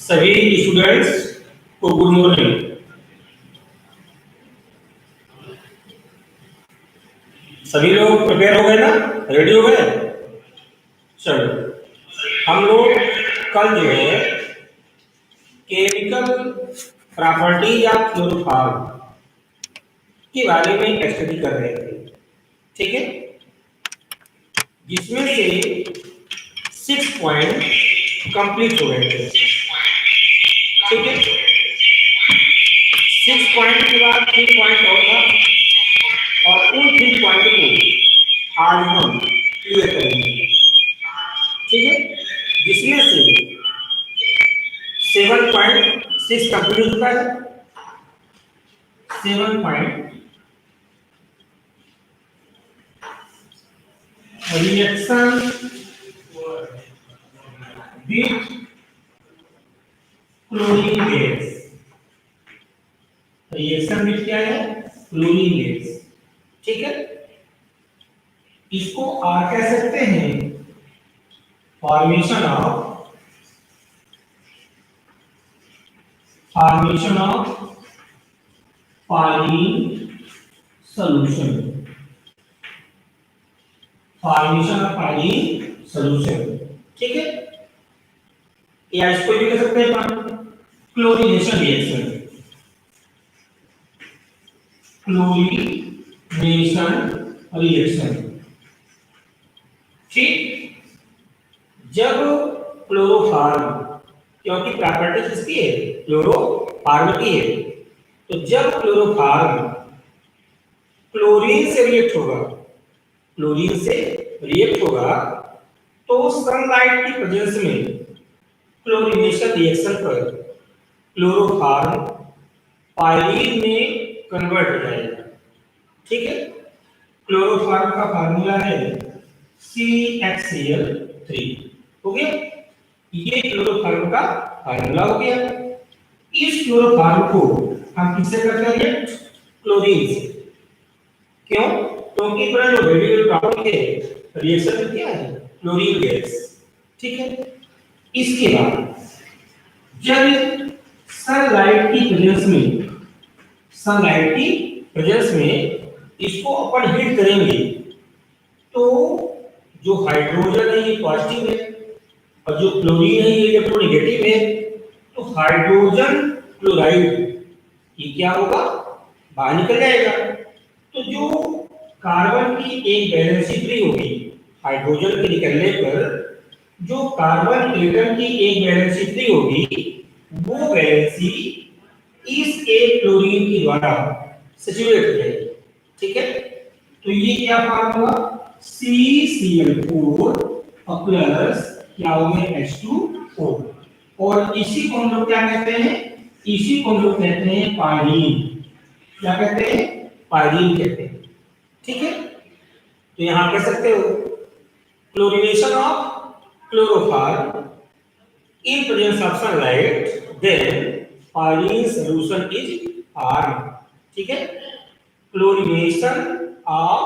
सभी स्टूडेंट्स को good morning. सभी लोग प्रिपेयर हो गए ना, रेडी हो गए? चलो, हम लोग कल जो है केमिकल प्रॉपर्टी या क्लोरोफॉर्म के बारे में स्टडी कर रहे थे, ठीक है? जिसमें से 6 पॉइंट कंप्लीट हो गए थे, ठीक है? 6 पॉइंट के बाद 3 पॉइंट और था और उन 3 पॉइंट को आज हम क्लियर करेंगे, ठीक है? जिसमें से 7.6 कंप्लीट होता है। 7 point reaction with chlorine gas. Reaction with क्या है? क्लोरीन गैस, ठीक है? इसको आर कह सकते हैं, formation of pyrene solution. Formation of pyrene solution, ठीक है? या इसको भी कह सकते हैं अपन क्लोरीनेशन रिएक्शन। क्लोरीनेशन रिएक्शन, ठीक? जब क्लोरोफॉर्म, क्योंकि प्रॉपर्टी किसकी है? क्लोरोफॉर्म की है, तो जब क्लोरोफॉर्म क्लोरीन से रिएक्ट होगा, तो सनलाइट की प्रेजेंस में क्लोरीनेशन रिएक्शन पर क्लोरोफॉर्म पाइरीन में कन्वर्ट हो जाएगा, ठीक है? क्लोरोफॉर्म का फार्मूला है CHCl3, हो गया? ये क्लोरोफॉर्म का फार्मूला हो गया। इस क्लोरोफॉर्म को हम किससे करते हैं? रिएक्ट क्लोरीन से। क्यों? क्योंकि पूरा जो रेडियल टॉपिक है रिएक्शन में क्या है? क्लोरीन गैस, ठीक है? इसके बाद जब सनलाइट की प्रेजेंस में इसको अपन हीट करेंगे, तो जो हाइड्रोजन है ये पॉजिटिव है और जो क्लोरीन है ये इलेक्ट्रोनेगेटिव है, तो हाइड्रोजन क्लोराइड ये क्या होगा? बाहर निकल जाएगा। तो जो कार्बन की एक वैलेंसी फ्री होगी, हाइड्रोजन के निकलने पर जो कार्बन एटम की एक वैलेंसी फ्री होगी, वो वैलेंसी इस एक क्लोरीन के द्वारा सैचुरेट हो जाएगी, ठीक है? तो ये क्या फार्मूला? CCl4 प्लस क्या हो गया? H2O। और इसी को हम लोग क्या कहते हैं? इसी को हम लोग कहते हैं पाइरीन। क्या कहते हैं? पाइरीन कहते हैं, ठीक है? तो यहां कह सकते हो chlorination of chloroform in presence of sunlight, then pyrene solution is formed, ठीक है? क्लोरीनेशन ऑफ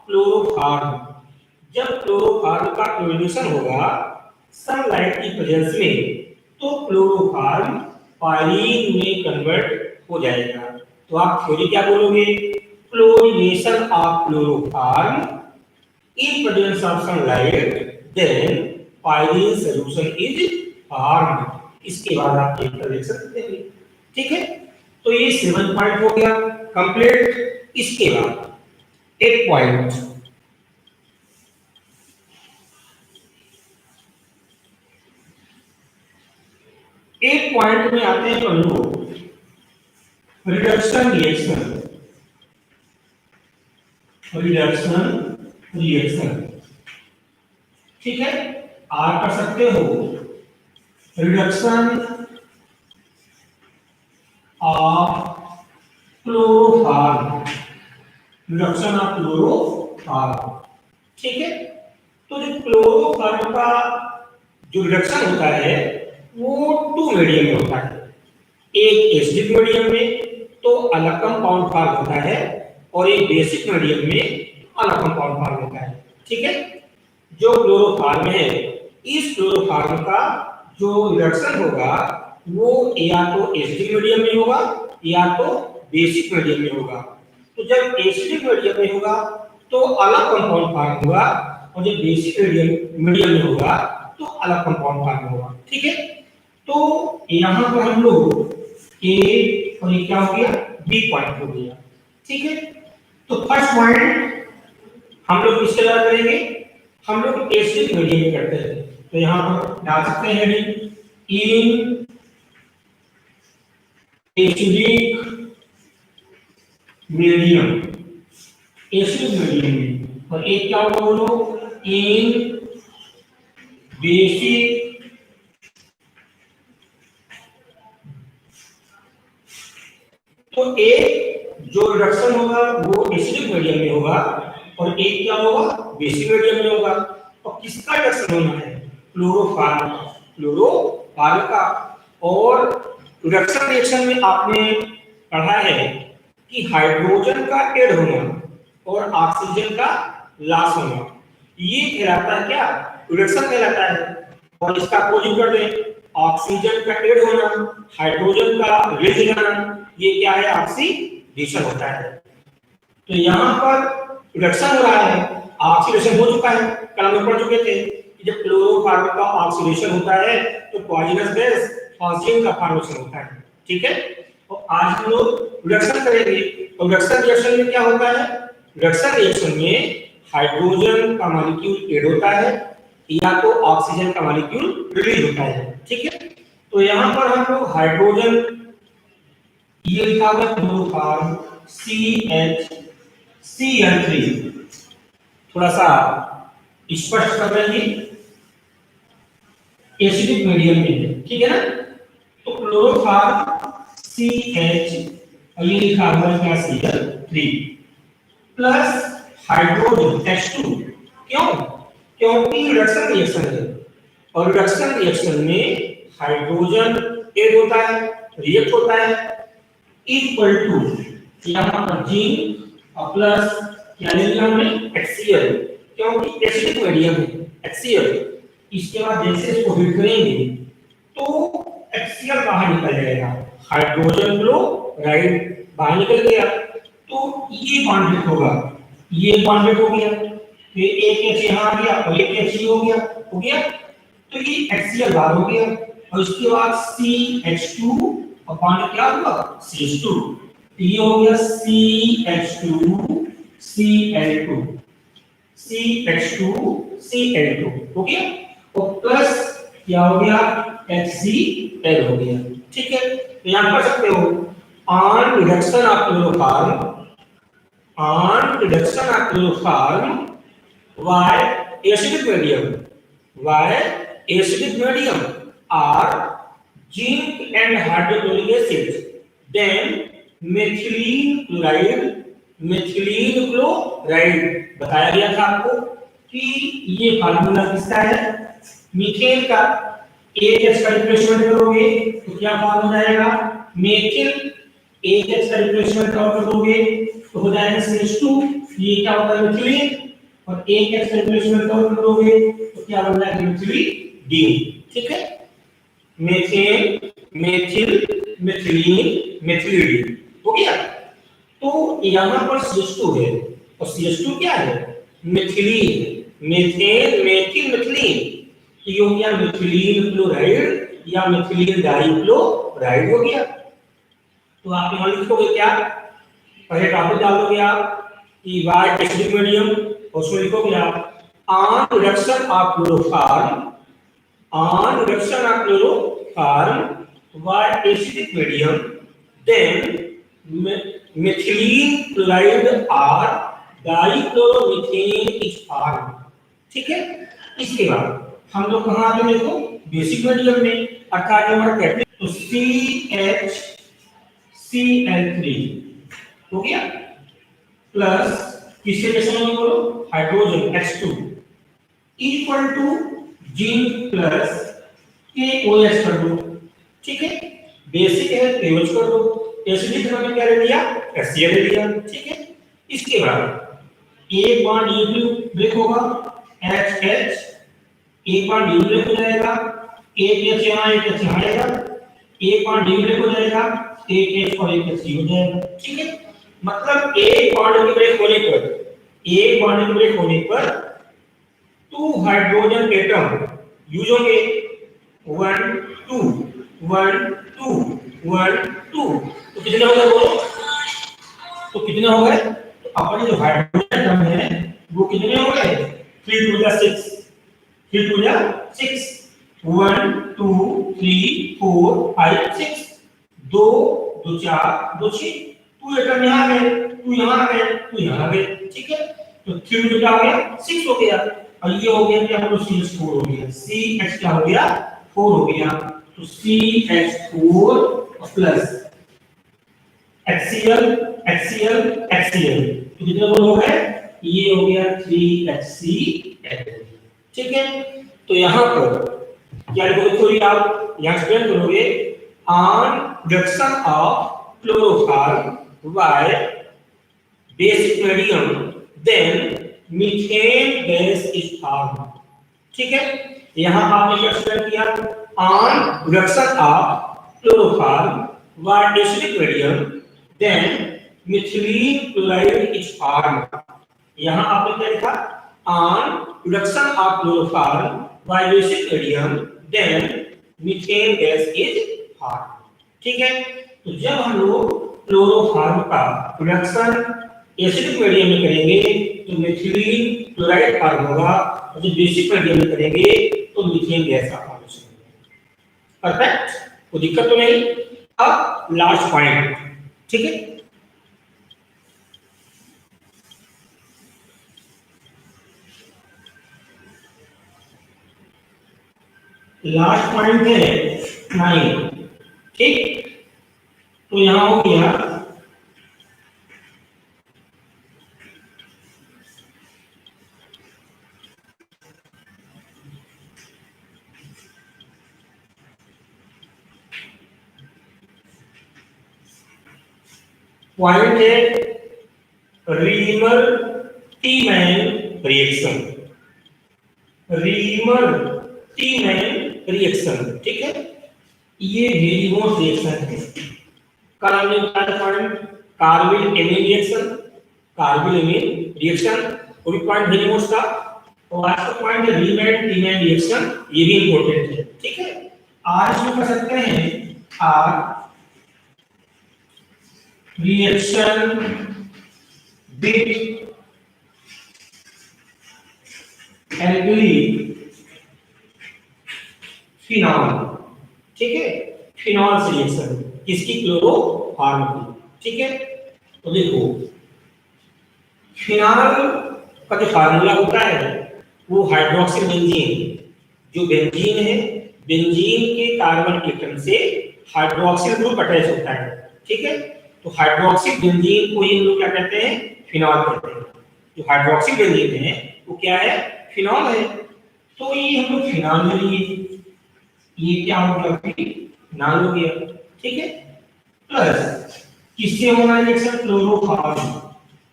क्लोरोफॉर्म, जब क्लोरोफॉर्म का क्लोरीनेशन होगा सनलाइट की प्रेजेंस में, तो क्लोरोफॉर्म पाइरीन में कन्वर्ट हो जाएगा। तो आप थ्योरी क्या बोलोगे? Chlorination of chloroform in presence of sunlight, then pyrene solution is formed। इसके बाद आप एक लिख सकते हैं, ठीक है? तो ये 7 पॉइंट हो गया कंप्लीट। इसके बाद 8 पॉइंट, में आते हैं हम लोग रिडक्शन रिएक्शन, ठीक है? आप कर सकते हो रिडक्शन ऑफ क्लोरोफॉर्म, ठीक है? तो जो क्लोरोफॉर्म का जो रिडक्शन होता है वो 2 मीडियम में होता है। एक एसिडिक मीडियम में तो अलग कंपाउंड फॉर्म होता है, और एक बेसिक मीडियम में अलग कंपाउंड फॉर्म होता है, ठीक है? जो क्लोरोफॉर्म है, इस क्लोरोफॉर्म का जो रिडक्शन होगा वो या तो एसिडिक मीडियम में होगा या तो बेसिक मीडियम में होगा। तो जब एसिडिक मीडियम में होगा तो अलग कंपाउंड फॉर्म होगा, और जब बेसिक मीडियम में होगा तो अलग कंपाउंड फॉर्म होगा। ठीक है, तो यहाँ पर हम लोग ए और ये क्या हो गया, बी पॉइंट हो गया। ठीक है, तो फर्स्ट पॉइंट हम लोग किसके द्वारा करेंगे, हम लोग एसिडिक मीडियम में करते हैं। तो यहाँ पर डाल सकते हैं in acidic medium, acidic medium में, और एक क्या होगा बोलो, इन बेसिक तो एक जो रिडक्शन होगा वो एसिडिक मीडियम में होगा और एक क्या होगा, बेसिक मीडियम में होगा। और किसका रिडक्शन होना है, क्लोरोफॉर्म, क्लोरोफॉर्म का। और रिडक्शन रिएक्शन में आपने पढ़ा है कि हाइड्रोजन का ऐड होना और ऑक्सीजन का लॉस होना, ये कहलाता है क्या, रिडक्शन कहलाता है। और इसका अपोजिट कर दें, ऑक्सीजन का ऐड होना, हाइड्रोजन का रिलीज जाना, ये क्या है, ऑक्सीडेशन होता है। तो यहाँ पर रिडक्शन हो रहा है, ऑक्सीडेशन हो चुका है, कल हम पढ़ चुके थे कि जब क्लोरोफॉर्म का ऑक्सीडेशन होता है तो पॉइजनस गैस ऑक्सीजन का फॉर्मेशन होता है। ठीक है, तो आज हम लोग रिडक्शन करेंगे। तो रिडक्शन रिएक्शन में क्या होता है, रिडक्शन रिएक्शन में हाइड्रोजन का मॉलिक्यूल ऐड होता है या तो ऑक्सीजन का मॉलिक्यूल रिलीज होता है। ठीक है, तो यहाँ पर हम लोग हाइड्रोजन, ये लिखा हुआ है क्लोरोफॉर्म CH3, थोड़ा सा स्पष्ट कर देंगे, एसिडिक मीडियम में। ठीक है ना, तो क्लोरोफॉर्म CH और ये लिखा हुआ है क्या, Cl3 प्लस हाइड्रोजन H2। क्यों, क्योंकि रिडक्शन रिएक्शन है और रिडक्शन रिएक्शन में हाइड्रोजन ऐड होता है, रिएक्ट होता है, इक्वल टू यहाँ पर जिंक और प्लस क्या ले लिया हमने, HCl, क्योंकि एसिडिक मीडियम है HCl। इसके बाद जैसे इसको हीट करेंगे तो HCl बाहर निकल जाएगा, हाइड्रोजन क्लोराइड बाहर निकल गया, तो ये बॉन्डेड होगा, ये बॉन्डेड हो गया, फिर एक H यहाँ आ गया और एक H हो गया, तो ये HCl बाहर हो गया, और उसके बाद CH2 और बॉन्ड क्या हुआ, CH2, तो ये हो गया CH2 Cl2 हो गया, और प्लस क्या हो गया, HCl हो गया। ठीक है, तो यहां पढ़ सकते हो, on reduction of chloroform by acidic medium or zinc and hydrochloric acid, then methylene chloride बताया गया था आपको कि ये फार्मूला किसका है, मीथेन का। एक H का रिप्लेसमेंट करोगे तो क्या फॉर्म हो जाएगा, मेथिल, एक H का रिप्लेसमेंट कर दोगे तो हो जाएगा CH2, ये क्या होता है, मेथिलीन, और एक H का रिप्लेसमेंट कर दोगे तो क्या बन जाएगा, मेथिलीन। ठीक है, मेथेन, मेथिल, मेथिलीन, मेथिलीन हो गया। तो यहाँ पर CH2 है और CH2 क्या है, मेथिलीन, मेथेन, मेथिल, मेथिलीन, ये हो गया मेथिलीन क्लोराइड या मेथिलीन डाइक्लोराइड हो गया। तो आप यहाँ लिखोगे क्या, पहले टॉपिक डाल दोगे आप कि वाई एसिडिक मीडियम, और उसमें लिखोगे आप on reduction of chloroform by acidic medium, then methylene chloride or dichloromethane is formed। ठीक है, इसके बाद हम लोग कहां आते हैं, देखो बेसिक मीडियम में, अर्थात हमारा कैटेगरी, तो CHCl3 हो गया, प्लस किससे कैसे होगा बोलो, hydrogen H2 equal to zinc plus KOH कर दो। ठीक है, बेसिक है KOH कर दो, एसिडिक हमने क्या ले लिया, HCl ले लिया। ठीक है, इसके बाद एक बॉन्ड ये ब्रेक होगा, HH, एक बॉन्ड ये ब्रेक हो जाएगा, एक H यहाँ एक H यहाँ आएगा, एक बॉन्ड डी ब्रेक हो जाएगा, एक एच और एक सी हो जाएगा। ठीक है, मतलब एक बॉन्ड के ब्रेक होने पर, एक बॉन्ड के ब्रेक होने पर टू हाइड्रोजन एटम यूज होंगे, 1 2 1 2 1 2। तो कितने हो गए बोलो? तो कितने हो गए? तो अपने जो हाइड्रोजन एटम है वो कितने हो गए? 3 2 6, 3 2 6, 1 2 3 4 5 6, 2 2 4 2 6, टू एटम यहाँ गए, टू यहाँ गए, टू यहाँ गए। ठीक है, तो 3 2 क्या हो गया? 6 हो गया। और ये हो गया क्या? CH4 हो गया। CH क्या हो गया? 4 हो गया। तो CH4 plus HCl HCl HCl, तो कितने बोल हो गए? ये हो गया 3HCl। ठीक है, तो यहाँ पर क्या लिखोगे? आप यहाँ एक्सप्लेन करोगे on reduction of chloroform by basic medium then methane gas is form. ठीक है, यहाँ आपने क्या एक्सप्लेन किया? On reduction of chloroform by basic medium then methylene chloride is form. यहाँ आपने क्या लिखा? On reduction of chloroform by basic medium then methane gas is form. ठीक है, तो जब हम लोग क्लोरोफॉर्म का रिडक्शन एसिडिक मीडियम में करेंगे तो मिथिलीन क्लोराइड फॉर्म होगा, और जब बेसिक मीडियम में करेंगे तो मीथेन गैस का फॉर्मेशन होगा। परफेक्ट, कोई दिक्कत तो नहीं। अब लास्ट पॉइंट, ठीक है, लास्ट पॉइंट है 9। ठीक, तो यहां हो गया पॉइंट है रीमर टीमैन रिएक्शन। रीमर टीमैन रिएक्शन, ठीक है, ये हेलिमोस रिएक्शन है। कल हमने बताया point carbyl amine reaction, carbyl amine reaction, वो भी पॉइंट हेलिमोस का। और आज का पॉइंट है रीमैन टीमैन रिएक्शन, ये भी इंपॉर्टेंट है। ठीक है, आज इसमें कर सकते हैं or reaction with alkali phenol. ठीक है, फिनॉल से रिएक्शन, किसकी? क्लोरोफॉर्म की। ठीक है, तो देखो फिनॉल का जो फार्मूला होता है वो हाइड्रोक्सिल बेंजीन, जो बेंजीन है, बेंजीन के कार्बन एटम से हाइड्रोक्सिल ग्रुप अटैच होता है। ठीक है, तो हाइड्रोक्सिल बेंजीन को ये लोग क्या कहते हैं? फिनॉल कहते हैं। जो हाइड्रोक्सिल बेंजीन है वो क्या है? फिनॉल है। तो ये हम लोग फिनॉल ले लिए, ये क्या हो गया? फिनॉल हो गया। ठीक है, प्लस किससे होना रिएक्शन? क्लोरोफॉर्म,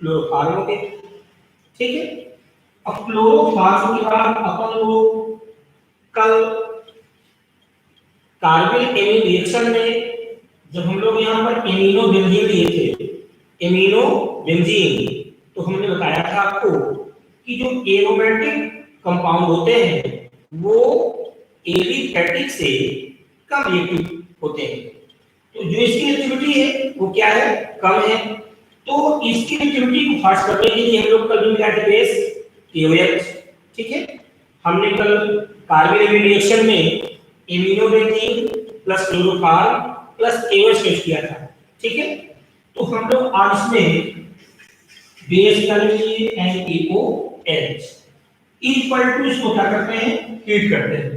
क्लोरोफॉर्म हो गया। ठीक है, अब क्लोरोफॉर्म के बाद अपन लोग कल कार्बिल एमीन रिएक्शन में जब हम लोग यहाँ पर एमिनो बेंजीन लिए थे, एमिनो बेंजीन, तो हमने बताया था आपको कि जो एरोमेटिक कंपाउंड होते हैं वो एलिफैटिक से कम रिएक्टिव होते हैं। तो जो इसकी एक्टिविटी है वो क्या है? कम है। तो इसकी एक्टिविटी को फास्ट करने के लिए हम लोग कल भी मिलाते बेस KOH। ठीक है, हमने कल कार्बिल एमीन रिएक्शन में amino benzene plus chloroform plus KOH use किया था। ठीक है, तो हम लोग आज इसमें बेस कर लिए NaOH इक्वल टू, इसको क्या करते हैं? हीट करते हैं।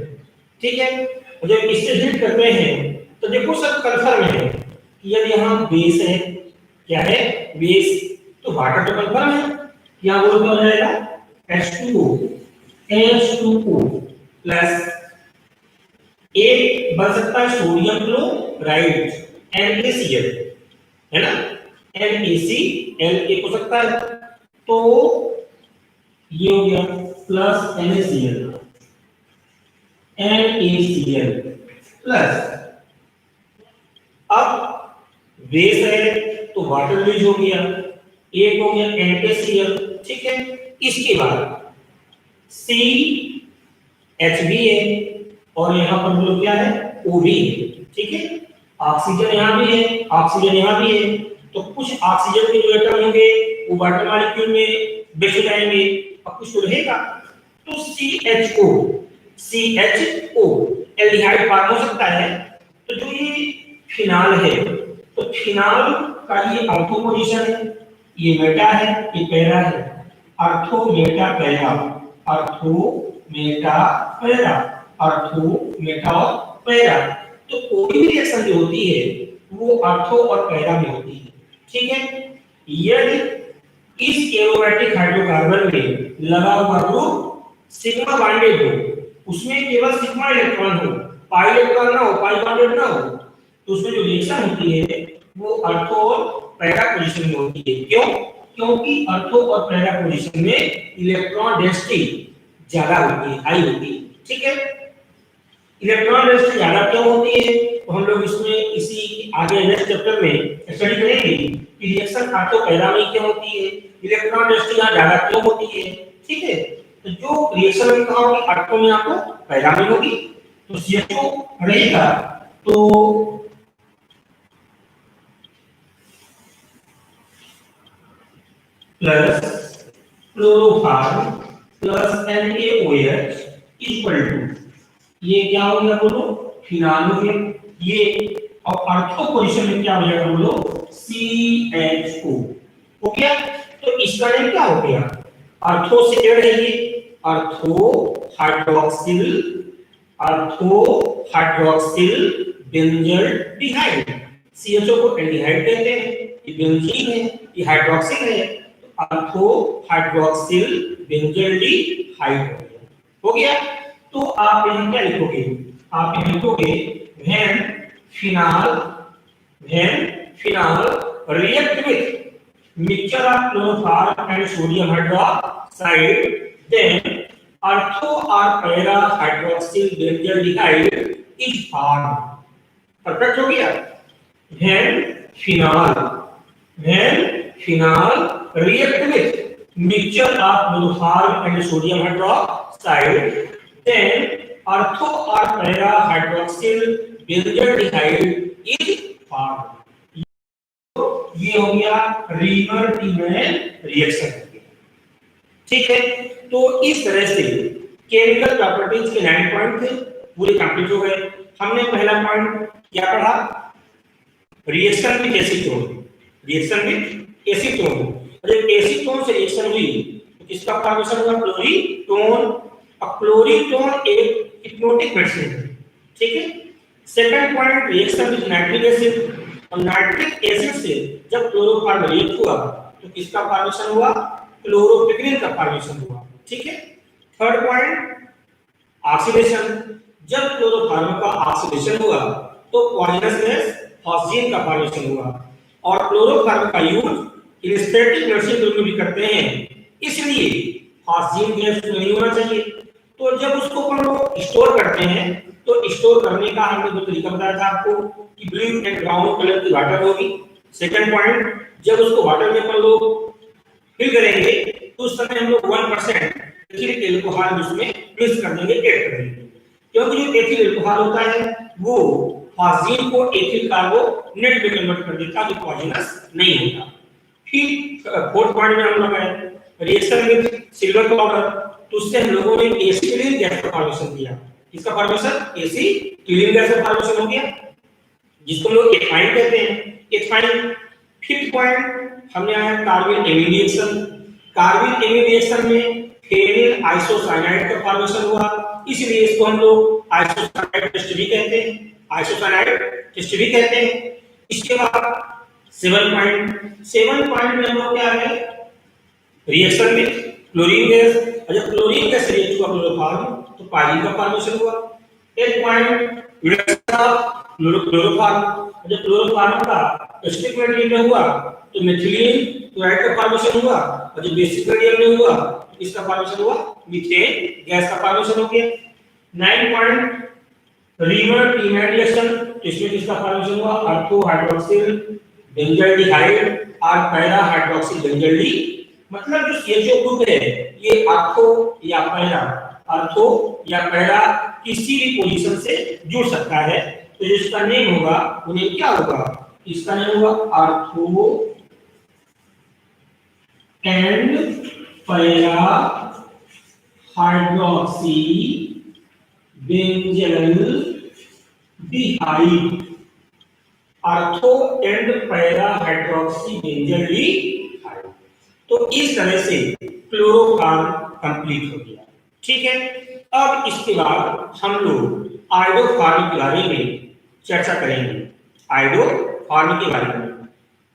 ठीक है, जब इससे हीट करते हैं तो देखो सब कंफर्म है कि यदि यहाँ बेस है, क्या है? बेस, तो वाटर तो कंफर्म है। यहाँ बोल क्या हो जाएगा? H2O H2O प्लस एक बन सकता है सोडियम क्लोराइड NaCl, है ना? NaCl एक हो सकता है, तो ये हो गया प्लस NaCl प्लस बेस है तो वाटर रिलीज हो गया, एक हो गया NaCl, ठीक है। इसके बाद CH भी है और यहाँ पर बोलो क्या है, O भी है, ठीक है। ऑक्सीजन यहाँ भी है, ऑक्सीजन यहाँ भी है, तो कुछ ऑक्सीजन के जो एटम होंगे वो वाटर मॉलिक्यूल में बेस हो जाएंगे और कुछ तो रहेगा। तो CHO एल्डिहाइड फॉर्म हो सकता है। तो जो ये फिनाल है, तो फिनाल का ये ऑर्थो पोजीशन है, ये मेटा है, ये पैरा है। Ortho Meta para, ortho Meta para, ortho Meta और पैरा। तो कोई भी रिएक्शन जो होती है वो ऑर्थो और पैरा में होती है, ठीक है। यदि इस एरोमेटिक हाइड्रोकार्बन में लगा हुआ ग्रुप सिग्मा बॉन्डेड हो, उसमें केवल सिग्मा इलेक्ट्रॉन हो, पाई इलेक्ट्रॉन ना हो, पाई बॉन्डेड ना हो, तो उसमें जो रिएक्शन होती है वो ऑर्थो और पैरा पोजीशन में होती है। क्यों? क्योंकि ऑर्थो और पैरा पोजीशन में इलेक्ट्रॉन डेंसिटी ज्यादा होती है, हाई होती है, ठीक है। इलेक्ट्रॉन डेंसिटी ज्यादा क्यों होती है, तो हम लोग इसमें इसी आगे नेक्स्ट चैप्टर में स्टडी करेंगे कि रिएक्शन ऑर्थो पैरा में क्यों होती है, इलेक्ट्रॉन डेंसिटी यहाँ ज्यादा क्यों होती है, ठीक है। तो जो रिएक्शन में कहा होगी ऑर्थो में आपको पैरा में होगी, तो CHO रहेगा तो plus chloroform plus NaOH equal to ये क्या हो गया बोलो, फिनाल हो गया ये, और ऑर्थो पोजीशन में क्या हो जाएगा बोलो, CHO हो गया। तो इसका नेम क्या हो गया, ऑर्थो से एड है ये, ortho hydroxyl, ortho hydroxyl benzaldehyde. CHO को एल्डिहाइड कहते हैं, ये बेंजीन है, ये हाइड्रोक्सिल है, तो ऑर्थो हाइड्रोक्सिल बेंजल्डिहाइड हो गया। तो आप यहां क्या लिखोगे, आप यहां लिखोगे when phenol react with mixture of chloroform and sodium hydroxide, then ortho or para hydroxyl benzaldehyde is formed। Perfect हो गया। when phenol react with mixture of chloroform and sodium hydroxide, then ortho or para hydroxyl benzaldehyde is formed। ये हो गया reamer-teamer reaction, ठीक है। तो इस तरह से केमिकल प्रॉपर्टीज के 9 पॉइंट थे, पूरे कंप्लीट हो गए। हमने पहला पॉइंट क्या पढ़ा, reaction with acetone, reaction with acetone. जब एसीटोन से रिएक्शन हुई तो किसका फॉर्मेशन हुआ, क्लोरीटोन। और क्लोरीटोन एक हिप्नोटिक मेडिसिन है, ठीक है। Second point reaction with nitric acid, और नाइट्रिक एसिड से जब क्लोरोफॉर्म रिएक्ट हुआ तो किसका फॉर्मेशन हुआ, क्लोरोपिक्रिन का फॉर्मेशन हुआ, ठीक है। थर्ड पॉइंट ऑक्सीडेशन, जब क्लोरोफॉर्म का ऑक्सीडेशन हुआ तो पॉइजनस गैस हॉक्सीन का फॉर्मेशन हुआ। और क्लोरोफॉर्म का यूज एनेस्थेटिक मेडिसिन में भी करते हैं, इसलिए हॉक्सीन गैस नहीं होना चाहिए। तो जब उसको हम लोग स्टोर करते हैं तो स्टोर करने का हमने दो तरीका बताया था आपको कि ब्लू एंड ब्राउन कलर की वाटर होगी। सेकंड पॉइंट, जब उसको वाटर में अपन लोग फिल करेंगे तो उस समय हम लोग 1% एथिल एल्कोहल उसमें मिक्स कर देंगे, ऐड कर देंगे, क्योंकि जो एथिल एल्कोहल होता है वो हॉक्सीन को एथिल कार्बोनेट में कन्वर्ट कर देता है, जो पॉइजनस नहीं होता। फिर फोर्थ पॉइंट में हम लोग है रिएक्शन विद सिल्वर पाउडर, तो उससे हम लोगों ने एसिटिलीन गैस का फॉर्मेशन दिया। इसका फॉर्मेशन एसिटिलीन गैस का फॉर्मेशन हो गया, जिसको लोग एथाइन कहते हैं, एथाइन। फिफ्थ पॉइंट हमने आया carbon amine reaction. Carbon amine reaction में फेनिल आइसोसाइनाइड का फॉर्मेशन हुआ, इसलिए इसको हम लोग आइसोसाइनाइड टेस्ट भी कहते हैं, आइसोसाइनाइड टेस्ट भी कहते हैं। इसके बाद 7 पॉइंट में हम लोग क्या है, रिएक्शन में क्लोरीन गैस, और जब क्लोरीन गैस रिएक्ट हुआ क्लोरोफॉर्म तो पाइरीन का फॉर्मेशन हुआ। 8 पॉइंट रिडक्शन ऑफ क्लोरोफॉर्म, जब क्लोरोफॉर्म का एसिडिक मीडियम में हुआ तो मेथिलीन क्लोराइड का फॉर्मेशन हुआ, और जब बेसिक मीडियम में हुआ तो इसका फॉर्मेशन हुआ मीथेन गैस का फॉर्मेशन हो गया। 9 पॉइंट रीमर टीमर रिएक्शन, इसमें किसका फॉर्मेशन हुआ, ऑर्थो हाइड्रोक्सिल बेंजल्डिहाइड और पैरा हाइड्रोक्सी बेंजल्डी, मतलब जो CHO ग्रुप है ये आर्थो या पैरा, आर्थो या पैरा किसी भी पोजीशन से जुड़ सकता है। तो जिसका नेम होगा वो नेम क्या होगा, इसका नेम होगा ortho and para hydroxy benzaldehyde, ortho and para hydroxy benzaldehyde. तो इस तरह से क्लोरोफॉर्म कंप्लीट हो गया। ठीक है, अब इसके बाद हम लोग आयोडोफॉर्म के बारे में चर्चा करेंगे। आयोडोफॉर्म के बारे में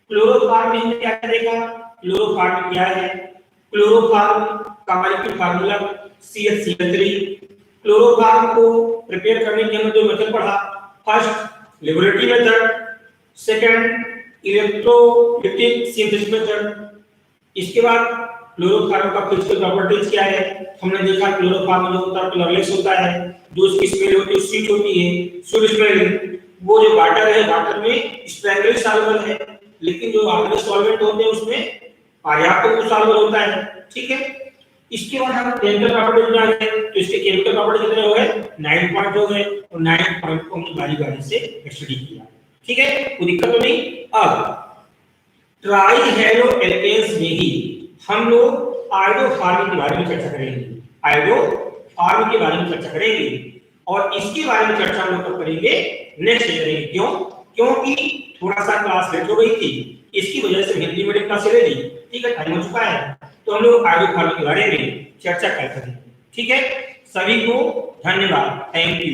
क्लोरोफॉर्म में हमने क्या देखा, क्लोरोफॉर्म क्या है, क्लोरोफॉर्म का मॉलिक्यूलर फार्मूला CH3। क्लोरोफॉर्म को प्रिपेयर करने के हमने दो मेथड पढ़ा, first laboratory method, second electrolytic synthesis method. इसके बाद क्लोरोफॉर्म का फिजिकल प्रॉपर्टीज क्या है, हमने देखा क्लोरोफॉर्म जो होता है कलरलेस होता है, जो उसकी स्मेल होती है स्वीट होती है, स्वीट स्मेल। वो जो वाटर है, वाटर में स्ट्रैंगली सॉल्युबल है, लेकिन जो आपके सॉल्वेंट होते हैं उसमें पर्याप्त रूप सॉल्युबल होता है। ठीक है, इसके बाद हम केमिकल प्रॉपर्टीज में आ गए, तो इसके केमिकल प्रॉपर्टी कितने हो गए, 9 पॉइंट हो गए, और 9 पॉइंट को हम बारी बारी से स्टडी किया। ठीक है, कोई दिक्कत तो नहीं। अब ट्राई हेलो एल्केन्स में ही हम लोग आयोडोफॉर्म के बारे में चर्चा करेंगे, आयोडोफॉर्म के बारे में चर्चा करेंगे, और इसके बारे में चर्चा हम लोग करेंगे नेक्स्ट डे करेंगे। क्यों, क्योंकि थोड़ा सा क्लास लेट हो गई थी, इसकी वजह से हिंदी मीडियम क्लास ले ली। ठीक है, टाइम हो चुका है, तो हम लोग आयोडोफॉर्म के बारे में चर्चा करेंगे। ठीक है, सभी को धन्यवाद, थैंक यू।